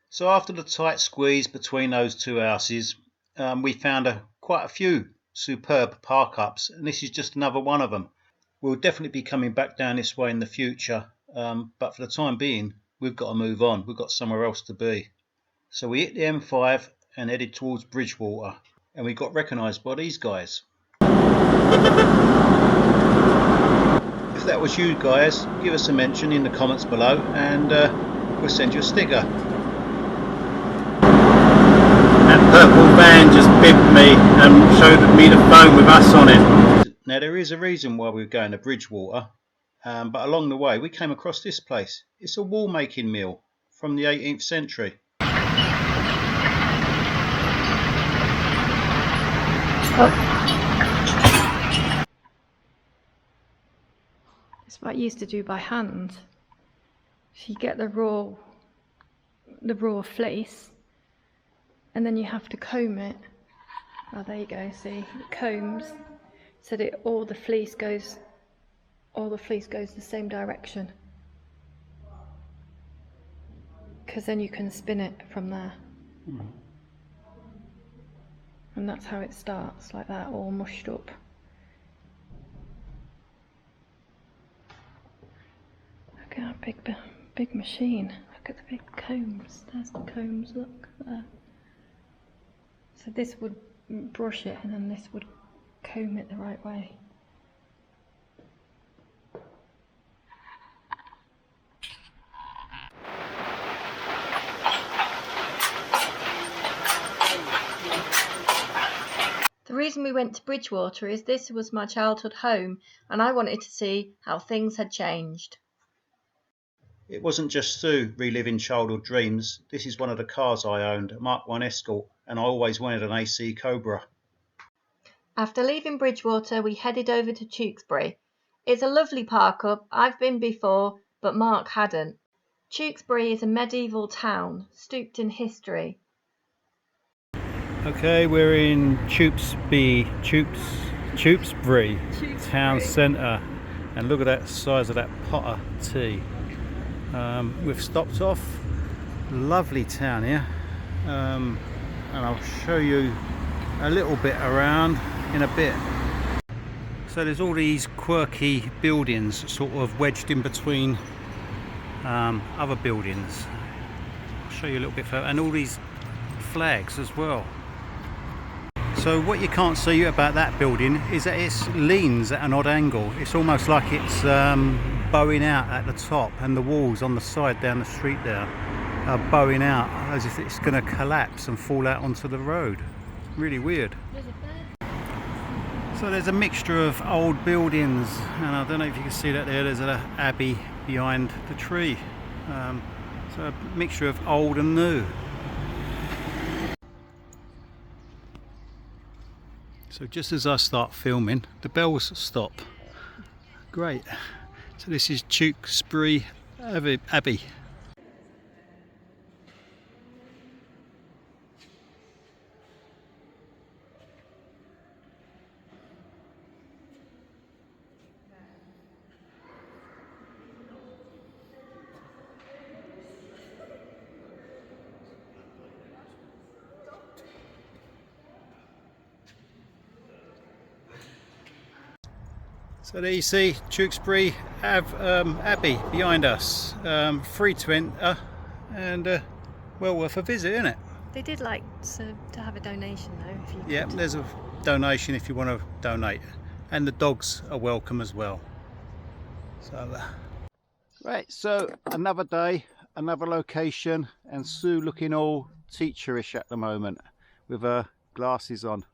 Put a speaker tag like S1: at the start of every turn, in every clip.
S1: So after the tight squeeze between those two houses, we found quite a few superb park-ups, and this is just another one of them. We'll definitely be coming back down this way in the future, but for the time being, we've got to move on. We've got somewhere else to be. So we hit the M5 and headed towards Bridgewater, and we got recognised by these guys. If that was you guys, give us a mention in the comments below, and we'll send you a sticker.
S2: That purple van just bipped me and showed me the phone with us on it.
S1: Now there is a reason why we were going to Bridgewater, but along the way we came across this place. It's a wall making mill from the 18th century.
S3: It's what I used to do by hand. So you get the raw fleece, and then you have to comb it. Oh, there you go. See, it combs so that all the fleece goes the same direction. Because then you can spin it from there. And that's how it starts, like that, all mushed up. Look at that big machine. Look at the big combs. There's the combs, look there. So this would brush it, and then this would comb it the right way. The reason we went to Bridgewater is this was my childhood home, and I wanted to see how things had changed.
S1: It wasn't just Sue reliving childhood dreams. This is one of the cars I owned, a Mark 1 Escort, and I always wanted an AC Cobra.
S3: After leaving Bridgewater, we headed over to Tewkesbury. It's a lovely park up. I've been before, but Mark hadn't. Tewkesbury is a medieval town, steeped in history.
S2: Okay, we're in Tewkesbury town centre, and look at that size of that pot of tea. We've stopped off. Lovely town here, and I'll show you a little bit around in a bit. So there's all these quirky buildings sort of wedged in between other buildings. I'll show you a little bit further, and all these flags as well. So what you can't see about that building is that it leans at an odd angle. It's almost like it's bowing out at the top, and the walls on the side down the street there are bowing out as if it's going to collapse and fall out onto the road. Really weird. So there's a mixture of old buildings, and I don't know if you can see that there, there's an abbey behind the tree. So a mixture of old and new. So just as I start filming, the bells stop. Great. So this is Tewkesbury Abbey. So there you see Tewkesbury Abbey behind us. Free to enter, and well worth a visit, isn't it?
S3: They did like to have a donation though. If you
S2: Yeah,
S3: could.
S2: there's a donation if you want to donate, and the dogs are welcome as well. So right, so another day, another location, and Sue looking all teacherish at the moment with her glasses on.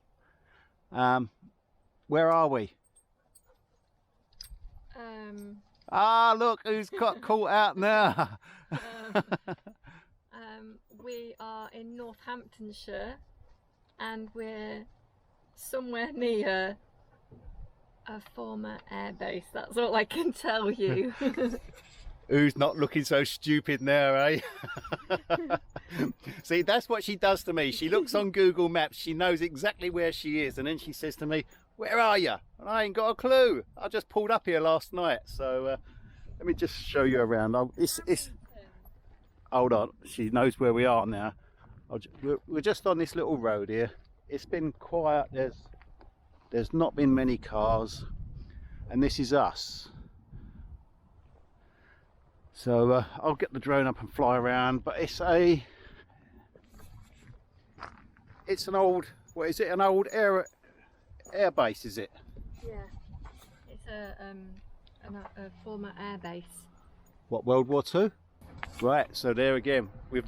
S2: Where are we? Look who's got caught out now.
S3: We are in Northamptonshire, and we're somewhere near a former airbase. That's all I can tell you.
S2: Who's not looking so stupid now, eh? See, that's what she does to me. She looks on Google Maps, she knows exactly where she is, and then she says to me, "Where are you?" And I ain't got a clue. I just pulled up here last night, so let me just show you around. hold on, she knows where we are now. We're just on this little road here. It's been quiet, there's not been many cars, and this is us. So I'll get the drone up and fly around, but it's an old, what is it, an old air base, is it?
S3: Yeah, it's a former air base.
S2: What, World War II? Right, so there again, we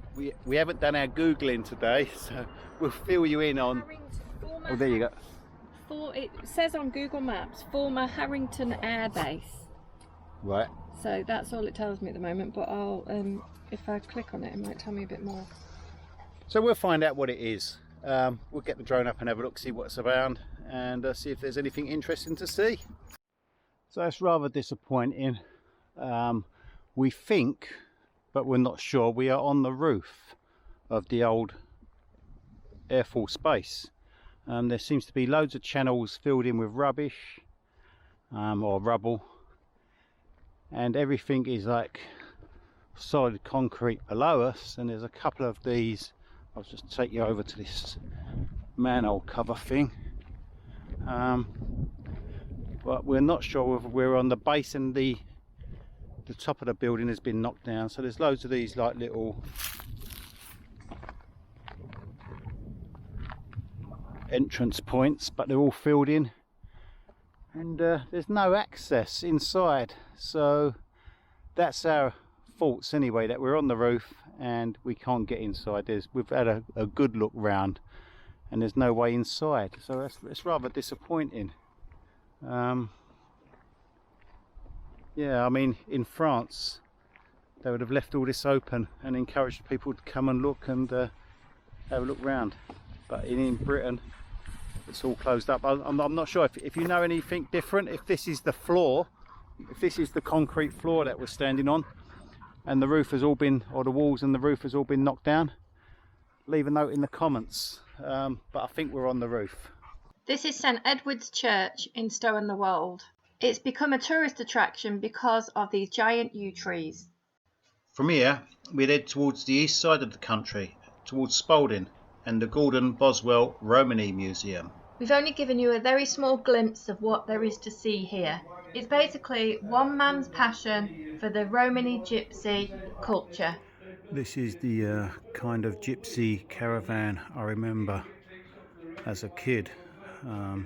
S2: haven't done our Googling today, so we'll fill you in on... Oh, there you go.
S3: It says on Google Maps, former Harrington Air Base.
S2: Right.
S3: So that's all it tells me at the moment, but I'll, if I click on it, it might tell me a bit more.
S2: So we'll find out what it is. We'll get the drone up and have a look, see what's around, and see if there's anything interesting to see. So it's rather disappointing. We think, but we're not sure, we are on the roof of the old Air Force Base. There seems to be loads of channels filled in with rubbish or rubble, and everything is like solid concrete below us, and there's a couple of these. I'll just take you over to this manhole cover thing, but we're not sure whether we're on the base, and the top of the building has been knocked down, so there's loads of these like little entrance points, but they're all filled in, and there's no access inside. So that's our faults anyway, that we're on the roof and we can't get inside. We've had a good look round and there's no way inside, so it's rather disappointing. Yeah, I mean, in France they would have left all this open and encouraged people to come and look and have a look round, but in Britain it's all closed up. I'm not sure if you know anything different, if this is the floor, if this is the concrete floor that we're standing on and the roof has all been, or the walls and the roof has all been knocked down. Leave a note in the comments, but I think we're on the roof.
S3: This is St Edward's Church in Stow-on-the-Wold. It's become a tourist attraction because of these giant yew trees.
S1: From here, we head towards the east side of the country, towards Spalding and the Gordon Boswell Romany Museum.
S3: We've only given you a very small glimpse of what there is to see here. It's basically one man's passion for the Romany gypsy culture.
S2: This is the kind of gypsy caravan I remember as a kid. The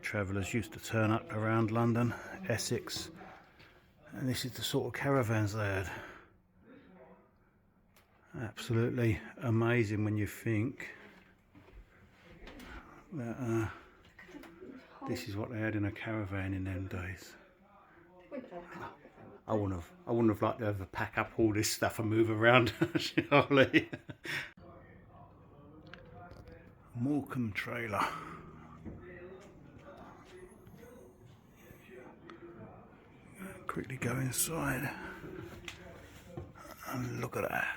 S2: travellers used to turn up around London, Essex, and this is the sort of caravans they had. Absolutely amazing when you think that this is what they had in a caravan in them days. I wouldn't have liked to ever pack up all this stuff and move around, surely. Morecambe trailer. Quickly go inside and look at that.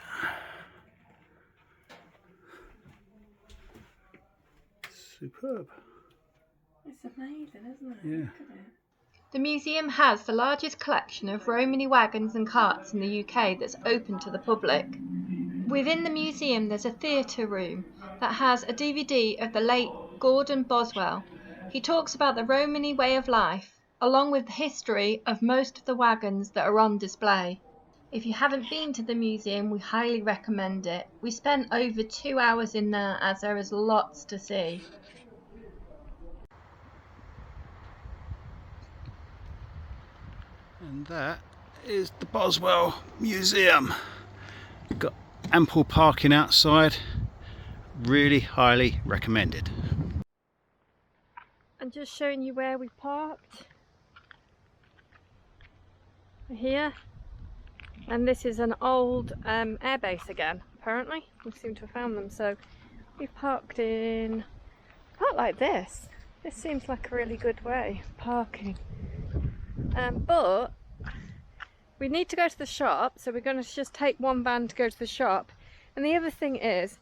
S2: Superb.
S3: It's amazing, isn't it?
S2: Yeah.
S3: Look at it. The museum has the largest collection of Romany wagons and carts in the UK that's open to the public. Within the museum there's a theatre room that has a DVD of the late Gordon Boswell. He talks about the Romany way of life, along with the history of most of the wagons that are on display. If you haven't been to the museum, we highly recommend it. We spent over 2 hours in there as there is lots to see.
S2: And that is the Boswell Museum. Got ample parking outside. Really highly recommended.
S3: I'm just showing you where we parked. Here. And this is an old airbase again, apparently. We seem to have found them. So we've parked like this. This seems like a really good way of parking. But we need to go to the shop, so we're going to just take one van to go to the shop. And the other thing is,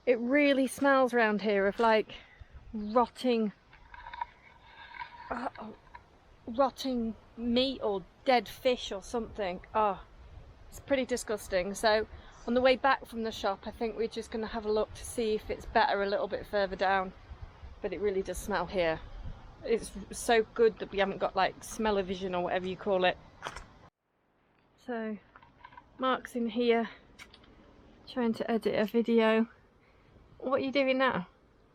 S3: it really smells around here of like rotting meat or dead fish or something. Oh, it's pretty disgusting. So On the way back from the shop, I think we're just going to have a look to see if it's better a little bit further down. But it really does smell here. It's so good that we haven't got like smell-o-vision or whatever you call it. So Mark's in here trying to edit a video. What are you doing now?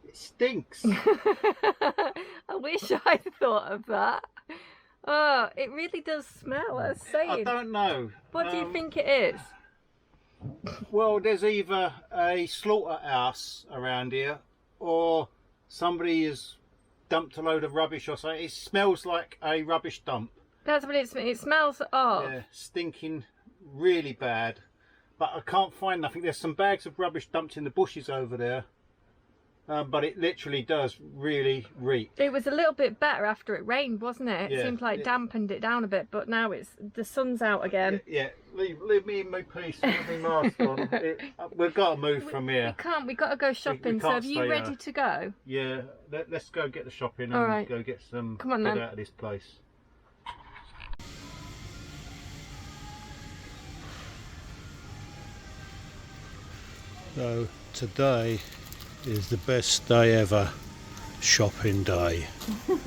S2: It stinks.
S3: I wish I'd thought of that. Oh, it really does smell, I was saying.
S2: I don't know.
S3: What do you think it is?
S2: Well, there's either a slaughterhouse around here or somebody has dumped a load of rubbish or something. It smells like a rubbish dump.
S3: That's what it smells of.
S2: Yeah, stinking really bad. But I can't find nothing. There's some bags of rubbish dumped in the bushes over there. But it literally does really reek.
S3: It was a little bit better after it rained, wasn't it? It
S2: Yeah,
S3: seemed like dampened it down a bit, but now the sun's out again.
S2: Yeah, leave me in my peace with my mask on. We've got to move from here.
S3: We can't, we've got to go shopping, so
S2: can't
S3: are you
S2: stay
S3: ready
S2: here.
S3: to go?
S2: Yeah, let's go get the shopping and
S3: All right.
S2: go get some
S3: Come on,
S2: get
S3: then.
S2: out of this place. So today is the best day ever, shopping day.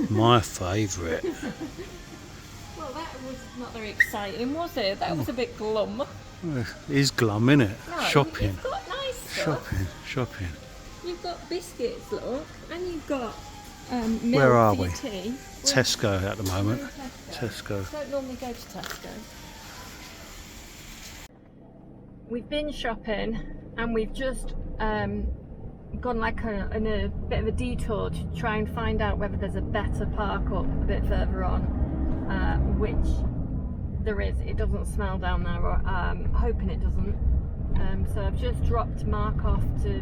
S2: My favourite.
S3: Well, that was not very exciting, was it? That was a bit glum.
S2: It is glum, innit?
S3: No,
S2: Shopping.
S3: You've got nice stuff.
S2: Shopping.
S3: You've got biscuits, look, and you've got milk
S2: Where are
S3: for
S2: we?
S3: your tea.
S2: Tesco at the moment.
S3: We're in
S2: Tesco.
S3: Don't normally go to Tesco. We've been shopping and we've just gone like in a bit of a detour to try and find out whether there's a better park up a bit further on, which there is. It doesn't smell down there, or hoping it doesn't. So I've just dropped Mark off to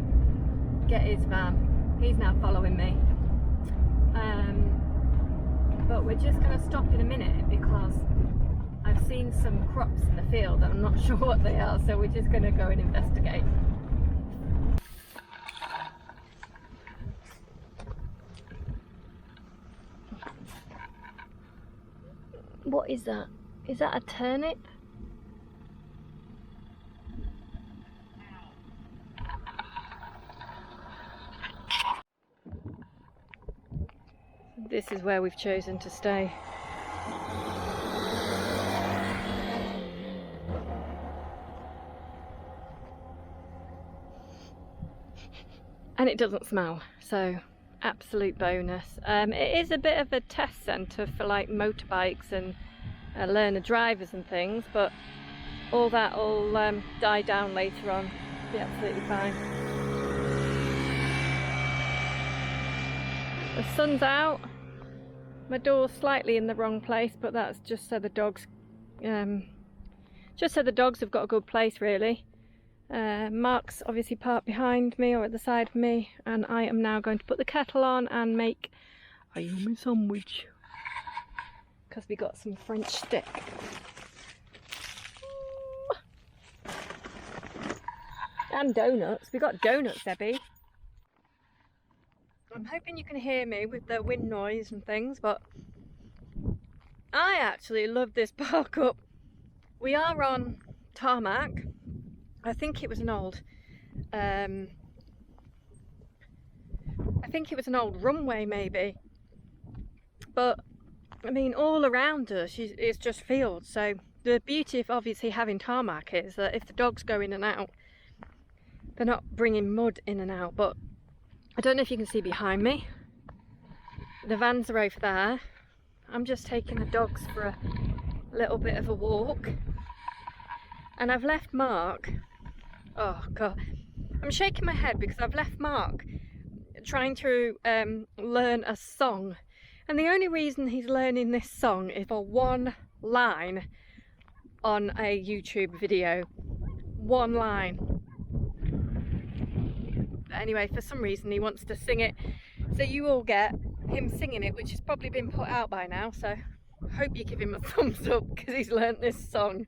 S3: get his van. He's now following me. But we're just going to stop in a minute because I've seen some crops in the field and I'm not sure what they are, so we're just going to go and investigate. What is that? Is that a turnip? This is where we've chosen to stay. And it doesn't smell, so absolute bonus. It is a bit of a test centre for like motorbikes and learner drivers and things, but all that will die down later on. Be absolutely fine. The sun's out. My door's slightly in the wrong place, but that's just so the dogs have got a good place, really. Mark's obviously parked behind me or at the side of me, and I am now going to put the kettle on and make a yummy sandwich because we got some French stick and donuts. We got donuts, Debbie. I'm hoping you can hear me with the wind noise and things, but I actually love this park up. We are on tarmac. I think it was an old runway maybe, but I mean all around us is just fields. So the beauty of obviously having tarmac is that if the dogs go in and out, they're not bringing mud in and out. But I don't know if you can see behind me, the vans are over there. I'm just taking the dogs for a little bit of a walk, and I've left Mark. Oh god, I'm shaking my head because I've left Mark trying to learn a song, and the only reason he's learning this song is for one line on a YouTube video. One line. But anyway, for some reason he wants to sing it, so you all get him singing it, which has probably been put out by now, so I hope you give him a thumbs up because he's learnt this song